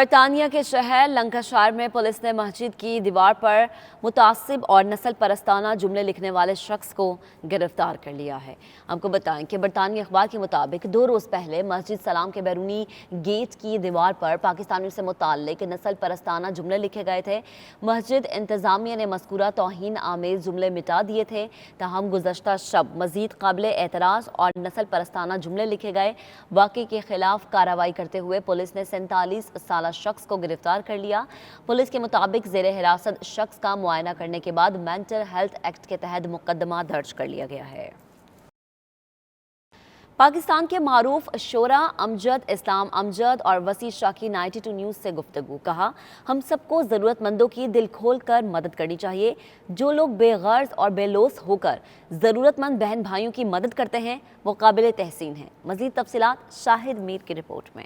برطانیہ کے شہر لنکاشائر میں پولیس نے مسجد کی دیوار پر متعصب اور نسل پرستانہ جملے لکھنے والے شخص کو گرفتار کر لیا ہے۔ ہم کو بتائیں کہ برطانوی اخبار کے مطابق 2 روز پہلے مسجد سلام کے بیرونی گیٹ کی دیوار پر پاکستانیوں سے متعلق نسل پرستانہ جملے لکھے گئے تھے۔ مسجد انتظامیہ نے مذکورہ توہین آمیز جملے مٹا دیے تھے، تاہم گزشتہ شب مزید قابل اعتراض اور نسل پرستانہ جملے لکھے گئے۔ واقعے کے خلاف کارروائی کرتے ہوئے پولیس نے 47 سالہ شخص کو گرفتار کر لیا۔ پولیس کے مطابق زیر حراست شخص کا معائنہ کرنے کے بعد مینٹل ہیلتھ ایکٹ کے تحت مقدمہ درج کر لیا گیا ہے۔ پاکستان کے معروف شعراء امجد اسلام امجد اور وسیع شاہ کی 92 نیوز سے گفتگو۔ کہا، ہم سب کو ضرورت مندوں کی دل کھول کر مدد کرنی چاہیے۔ جو لوگ بے غرض اور بے لوث ہو کر ضرورت مند بہن بھائیوں کی مدد کرتے ہیں وہ قابل تحسین ہیں۔ مزید تفصیلات شاہد میر کی رپورٹ میں۔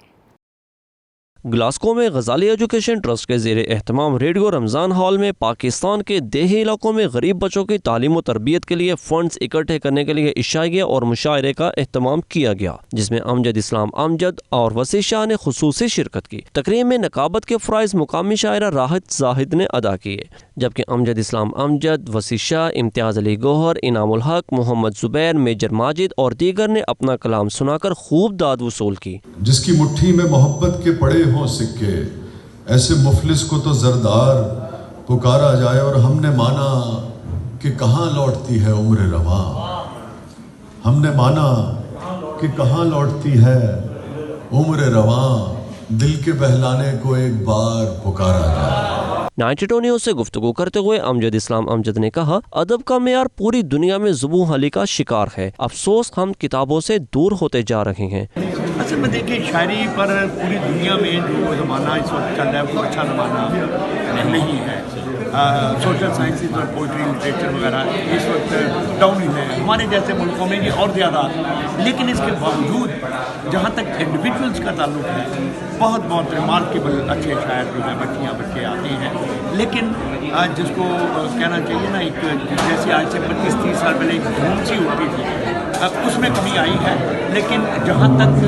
گلاسکو میں غزالی ایجوکیشن ٹرسٹ کے زیر اہتمام ریڈیو رمضان ہال میں پاکستان کے دیہی علاقوں میں غریب بچوں کی تعلیم و تربیت کے لیے فنڈز اکٹھے کرنے کے لیے عشائیہ اور مشاعرے کا اہتمام کیا گیا، جس میں امجد اسلام امجد اور وسیع شاہ نے خصوصی شرکت کی۔ تقریب میں نقابت کے فرائض مقامی شاعرہ راحت زاہد نے ادا کیے، جبکہ امجد اسلام امجد، وسیع شاہ، امتیاز علی گوہر، انعام الحق، محمد زبیر، میجر ماجد اور دیگر نے اپنا کلام سنا کر خوب داد وصول کی۔ جس کی مٹھی میں محبت کے پڑے ہوں سکے، ایسے مفلس کو تو زردار پکارا جائے، اور ہم نے مانا کہ کہاں لوٹتی ہے عمر رواں، ہم نے مانا کہ کہاں لوٹتی ہے عمر رواں، دل کے بہلانے کو ایک بار پکارا جائے۔ 92 نیوز سے گفتگو کرتے ہوئے امجد اسلام امجد نے کہا، ادب کا معیار پوری دنیا میں زبوں حلی کا شکار ہے، افسوس ہم کتابوں سے دور ہوتے جا رہے ہیں۔ اصل میں دیکھیں، شاعری پر پوری دنیا میں جو زمانہ اس وقت چل رہا ہے وہ اچھا زمانہ نہیں ہے۔ سوشل سائنسز اور پوئٹری لٹریچر وغیرہ اس وقت ڈاؤن ہی ہے، ہمارے جیسے ملکوں میں بھی اور زیادہ، لیکن اس کے باوجود جہاں تک انڈیویجولس کا تعلق ہے، بہت ریمارکیبل اچھے شاعر جو ہیں بچیاں بچے آتے ہیں، لیکن جس کو کہنا چاہیے نا، ایک جیسے آج سے 25-30 سال پہلے ایک دھوم سی ہوتی تھی، اس میں کمی آئی ہے، لیکن جہاں تک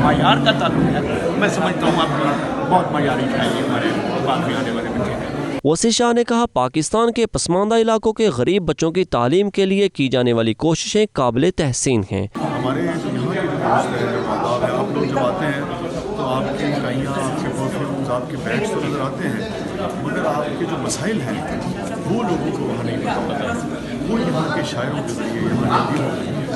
معیار کا تعلق ہے میں سمجھتا ہوں اب بہت معیاری شاعری ہمارے بعد میں آنے والے بچے ہیں۔ وسیع شاہ نے کہا، پاکستان کے پسماندہ علاقوں کے غریب بچوں کی تعلیم کے لیے کی جانے والی کوششیں قابل تحسین ہیں۔ ہمارے یہاں کے جو دوست ہیں، جو آداب ہیں، آپ لوگ جب آتے ہیں تو آپ کی اکائیاں، آپ کے پرفیومز، آپ کے بیگس تو نظر آتے ہیں، مگر آپ کے جو مسائل ہیں وہ لوگوں کو وہاں نہیں پتہ، وہ یہاں کے شاعروں کے ذریعے یہاں کے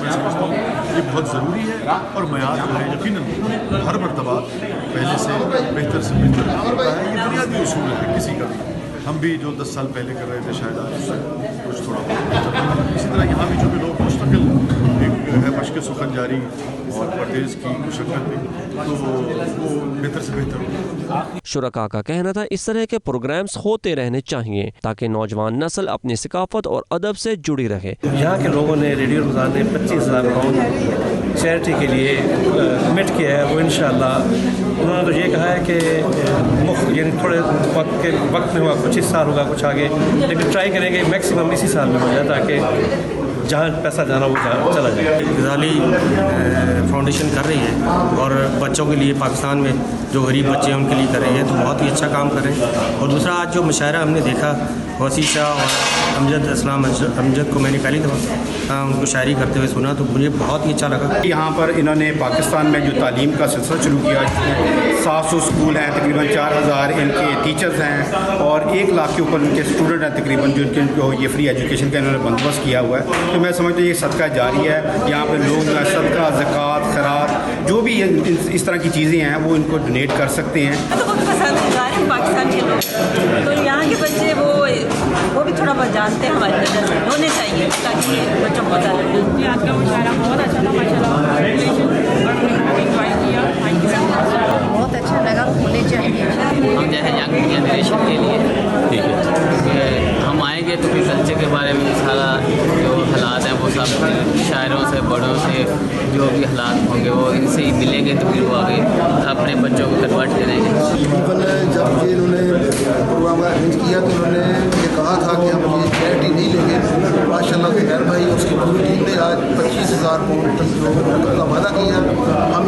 میں سمجھتا ہوں یہ بہت ضروری ہے، اور معیار جو ہے یقیناً ہر مرتبہ پہلے سے بہتر سے بہتر ہوتا ہے۔ یہ بنیادی اصول ہے کسی کا بھی، ہم بھی جو 10 سال پہلے کر رہے تھے شاید آج اس سے کچھ تھوڑا بہت، اسی طرح یہاں بھی جو بھی لوگ مستقل ایک ہے مشق سخن جاری اور پردیس کی مشقت بھی، تو وہ بہتر سے بہتر ہوگا۔ شرکاء کا کہنا تھا، اس طرح کے پروگرامز ہوتے رہنے چاہیے تاکہ نوجوان نسل اپنی ثقافت اور ادب سے جڑی رہے۔ یہاں کے لوگوں نے ریڈیو رمضان نے 25,000 پاؤنڈ چیریٹی کے لیے کمٹ کیا ہے، وہ انشاءاللہ انہوں نے تو یہ کہا ہے کہ یعنی تھوڑے وقت میں ہوا، کچھ اس سال ہوگا کچھ آگے، لیکن ٹرائی کریں گے میکسیمم اسی سال میں ہو جائے تاکہ جہاں پیسہ جانا وہ چلا جائے۔ غزالی فاؤنڈیشن کر رہی ہے اور بچوں کے لیے پاکستان میں جو غریب بچے ہیں ان کے لیے کر رہی ہے، تو بہت ہی اچھا کام کر رہے ہیں۔ اور دوسرا، آج جو مشاعرہ ہم نے دیکھا وسیع شاہ اور امجد اسلام امجد کو میں نے پہلی دفعہ ان کو شاعری کرتے ہوئے سنا تو مجھے بہت ہی اچھا لگا۔ یہاں پر انہوں نے پاکستان میں جو تعلیم کا سلسلہ شروع کیا، 700 اسکول ہیں، تقریباً 4000 ان کے ٹیچرز ہیں اور 1 لاکھ کے اوپر ان کے اسٹوڈنٹ ہیں تقریباً، جن کو یہ فری ایجوکیشن کا انہوں نے بندوبست کیا ہوا ہے۔ تو میں سمجھتا ہوں یہ صدقہ جاری ہے، یہاں پہ لوگ صدقہ، زکوٰۃ، خیرات، جو بھی اس طرح کی چیزیں ہیں وہ ان کو ڈونیٹ کر سکتے ہیں۔ تو بہت پسند گزار ہیں پاکستان کے لوگ، تو یہاں کے بچے وہ بھی تھوڑا بہت جانتے ہیں ہماری وجہ سے، ہونے چاہیے تاکہ یہ بچوں کو پتہ لگے۔ آج کا مشاعرہ بہت اچھا تھا ماشاء اللہ، بہت اچھا لگا، ہونے چاہیے۔ ہم جیسے ینگ جنریشن کے لیے ہم آئیں گے تو پھر کلچر کے بارے میں سارا جو حالات ہیں وہ سب شاعروں سے، بڑوں سے جو بھی حالات ہوں گے وہ ان سے ہی ملیں گے، تو پھر وہ آگے اپنے بچوں کو کنورٹ کریں گے۔ جب یہ انہوں نے پروگرام ارینج کیا تو انہوں نے یہ کہا تھا کہ ہم یہ چیریٹی نہیں لیں گے، ماشاء اللہ خیر بھائی اس کی پوری ٹیم نے آج 25,000 پاؤنڈ تک جو کا وعدہ کیا، ہم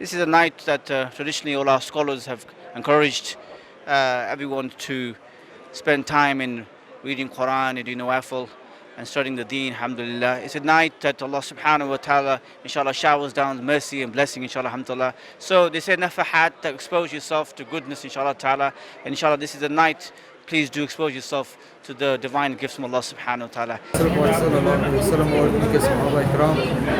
This is a night that traditionally all our scholars have encouraged everyone to spend time in reading Quran and doing nawafil and studying the deen, alhamdulillah. It's a night that Allah subhanahu wa ta'ala inshallah showers down mercy and blessing, inshallah, alhamdulillah. So they say nafahat, that expose yourself to goodness, inshallah ta'ala. And inshallah this is the night, please do expose yourself to the divine gifts from Allah subhanahu wa ta'ala.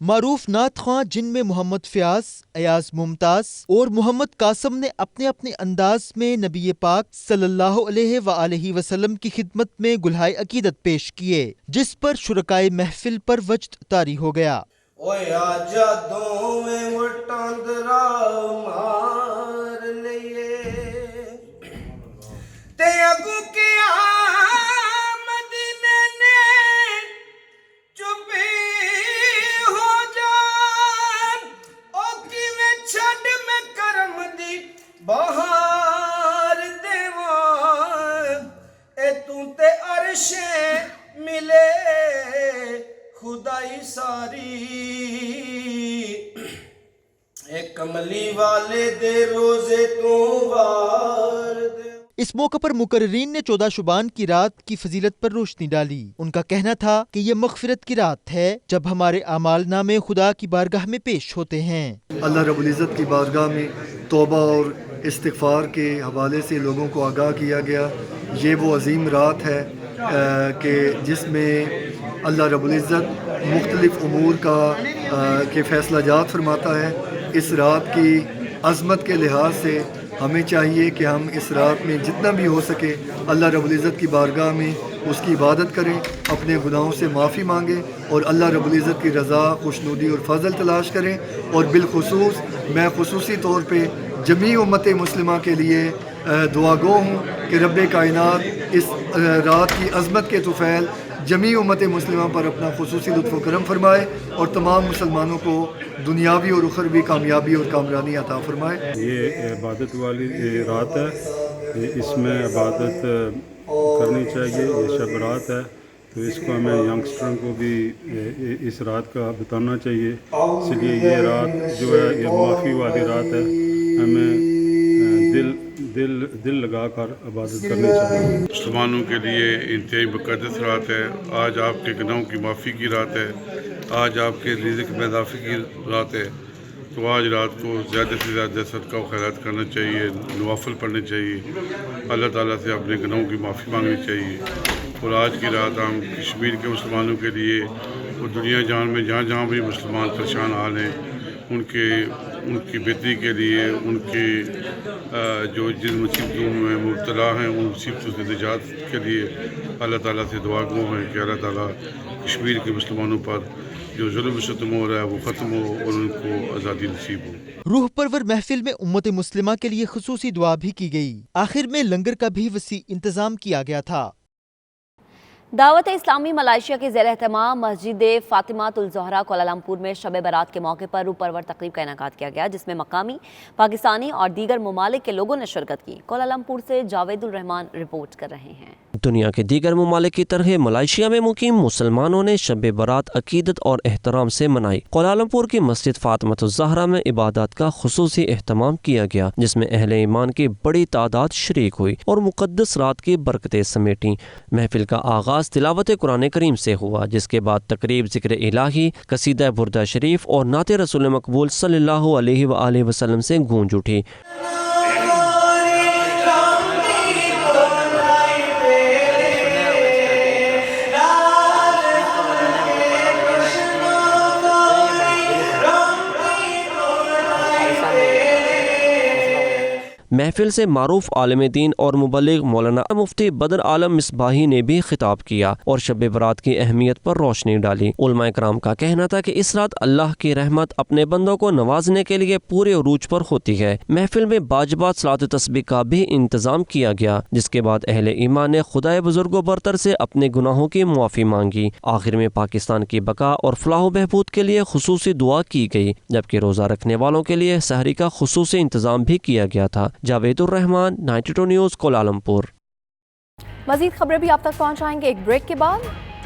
معروف نعت خواں جن میں محمد فیاض، ایاز ممتاز اور محمد قاسم نے اپنے اپنے انداز میں نبی پاک صلی اللہ علیہ وآلہ وسلم کی خدمت میں گلہائے عقیدت پیش کیے، جس پر شرکائے محفل پر وجد طاری ہو گیا۔ اوے آجا دوویں وٹاندرا مار لئیے تے اگو کیا مدینے نے چپی ہو جان او کیویں چھڈ میں کرم دی بہار دیواں اے تو تے عرشے ملے خدائی ساری اے کملی والے دے روزے تو وار دے۔ اس موقع پر مقررین نے 14 شعبان کی رات کی فضیلت پر روشنی ڈالی۔ ان کا کہنا تھا کہ یہ مغفرت کی رات ہے جب ہمارے اعمال نامے خدا کی بارگاہ میں پیش ہوتے ہیں۔ اللہ رب العزت کی بارگاہ میں توبہ اور استغفار کے حوالے سے لوگوں کو آگاہ کیا گیا۔ یہ وہ عظیم رات ہے کہ جس میں اللہ رب العزت مختلف امور کے فیصلہ جات فرماتا ہے۔ اس رات کی عظمت کے لحاظ سے ہمیں چاہیے کہ ہم اس رات میں جتنا بھی ہو سکے اللہ رب العزت کی بارگاہ میں اس کی عبادت کریں، اپنے گناہوں سے معافی مانگیں اور اللہ رب العزت کی رضا، خوشنودی اور فضل تلاش کریں۔ اور بالخصوص میں خصوصی طور پہ جمیع امت مسلمہ کے لیے دعا گو ہوں کہ رب کائنات اس رات کی عظمت کے طفیل جمیع امت مسلمہ پر اپنا خصوصی لطف و کرم فرمائے اور تمام مسلمانوں کو دنیاوی اور اخروی کامیابی اور کامرانی عطا فرمائے۔ یہ عبادت والی رات ہے، اس میں عبادت کرنی چاہیے، یہ شب رات ہے، تو اس کو ہمیں ینگسٹروں کو بھی اس رات کا بتانا چاہیے۔ اس لیے یہ رات جو ہے یہ معافی والی رات ہے، ہمیں دل لگا کر عبادت کرنی چاہیے۔ مسلمانوں کے لیے انتہائی مقدس رات ہے۔ آج آپ کے گناہوں کی معافی کی رات ہے، آج آپ کے رزق میں اضافے کی رات ہے، تو آج رات کو زیادہ سے زیادہ صدقہ و خیرات کرنا چاہیے، نوافل پڑھنے چاہیے، اللہ تعالیٰ سے اپنے گناہوں کی معافی مانگنی چاہیے۔ اور آج کی رات ہم کشمیر کے مسلمانوں کے لیے اور دنیا جہان میں جہاں جہاں بھی مسلمان پریشان حال ہیں ان کی بہتری کے لیے، ان کی جو جن مصیبتوں میں مبتلا ہیں ان مصیبتوں سے نجات کے لیے اللہ تعالیٰ سے دعا گو ہیں کہ اللہ تعالیٰ کشمیر کے مسلمانوں پر جو ظلم و ستم ہو رہا ہے وہ ختم ہو اور ان کو آزادی نصیب ہو۔ روح پرور محفل میں امت مسلمہ کے لیے خصوصی دعا بھی کی گئی۔ آخر میں لنگر کا بھی وسیع انتظام کیا گیا تھا۔ دعوت اسلامی ملائیشیا کے زیر اہتمام مسجد فاطمۃ الزہرا کوالالمپور میں شب برات کے موقع پر روح پرور تقریب کا انعقاد کیا گیا، جس میں مقامی، پاکستانی اور دیگر ممالک کے لوگوں نے شرکت کی۔ کوالالمپور سے جاوید الرحمان رپورٹ کر رہے ہیں۔ دنیا کے دیگر ممالک کی طرح ملائیشیا میں مقیم مسلمانوں نے شب برات عقیدت اور احترام سے منائی۔ کوالالمپور کی مسجد فاطمۃ الزہرا میں عبادات کا خصوصی اہتمام کیا گیا، جس میں اہل ایمان کی بڑی تعداد شریک ہوئی اور مقدس رات کی برکتیں سمیٹیں۔ محفل کا آغاز تلاوت قرآن کریم سے ہوا، جس کے بعد تقریب ذکر الہی، قصیدہ بردہ شریف اور نعت رسول مقبول صلی اللہ علیہ وآلہ وسلم سے گونج اٹھی۔ محفل سے معروف عالم دین اور مبلغ مولانا مفتی بدر عالم مصباحی نے بھی خطاب کیا اور شب برات کی اہمیت پر روشنی ڈالی۔ علماء کرام کا کہنا تھا کہ اس رات اللہ کی رحمت اپنے بندوں کو نوازنے کے لیے پورے عروج پر ہوتی ہے۔ محفل میں باجبات صلاۃ تسبیح کا بھی انتظام کیا گیا، جس کے بعد اہل ایمان نے خدائے بزرگ و برتر سے اپنے گناہوں کی معافی مانگی۔ آخر میں پاکستان کی بقا اور فلاح و بہبود کے لیے خصوصی دعا کی گئی، جبکہ روزہ رکھنے والوں کے لیے سحری کا خصوصی انتظام بھی کیا گیا تھا۔ جاوید الرحمان، 92 نیوز، کوالالمپور۔ مزید خبریں بھی آپ تک پہنچائیں گے ایک بریک کے بعد۔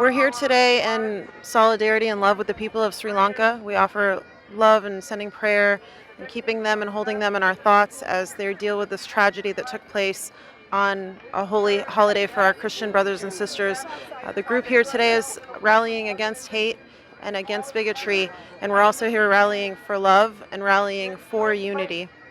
We're here today in solidarity and love with the people of Sri Lanka. We offer love and sending prayer and keeping them and holding them in our thoughts as they deal with this tragedy that took place on a holy holiday for our Christian brothers and sisters. The group here today is rallying against hate and against bigotry, and we're also here rallying for love and rallying for unity.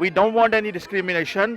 we don't want any discrimination,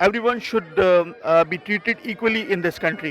everyone should be treated equally in this country.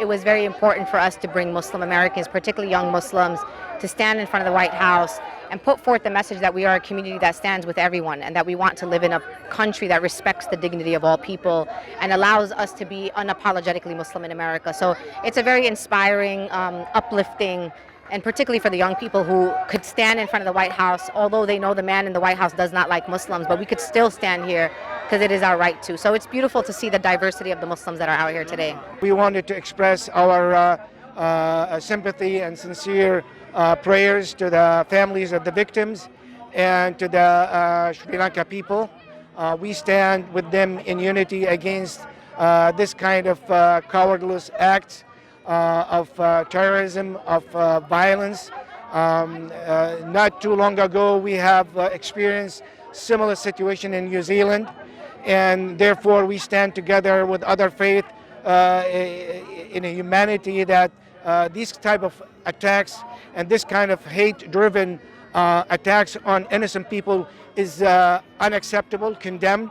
It was very important for us to bring Muslim Americans, particularly young Muslims, to stand in front of the White House and put forth the message that we are a community that stands with everyone and that we want to live in a country that respects the dignity of all people and allows us to be unapologetically Muslim in America. So it's a very inspiring, uplifting, and particularly for the young people who could stand in front of the White House, although they know the man in the White House does not like Muslims, but we could still stand here because it is our right to. So it's beautiful to see the diversity of the Muslims that are out here today. We wanted to express our sympathy and sincere prayers to the families of the victims and to the Sri Lanka people. We stand with them in unity against this kind of cowardless acts of terrorism, of violence. Not too long ago we have experienced similar situation in New Zealand, and therefore we stand together with other faith in a humanity that these type of attacks and this kind of hate-driven attacks on innocent people is unacceptable, condemned.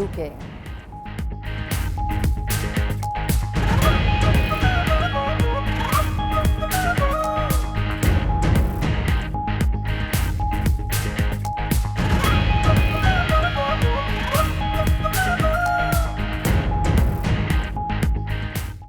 UK।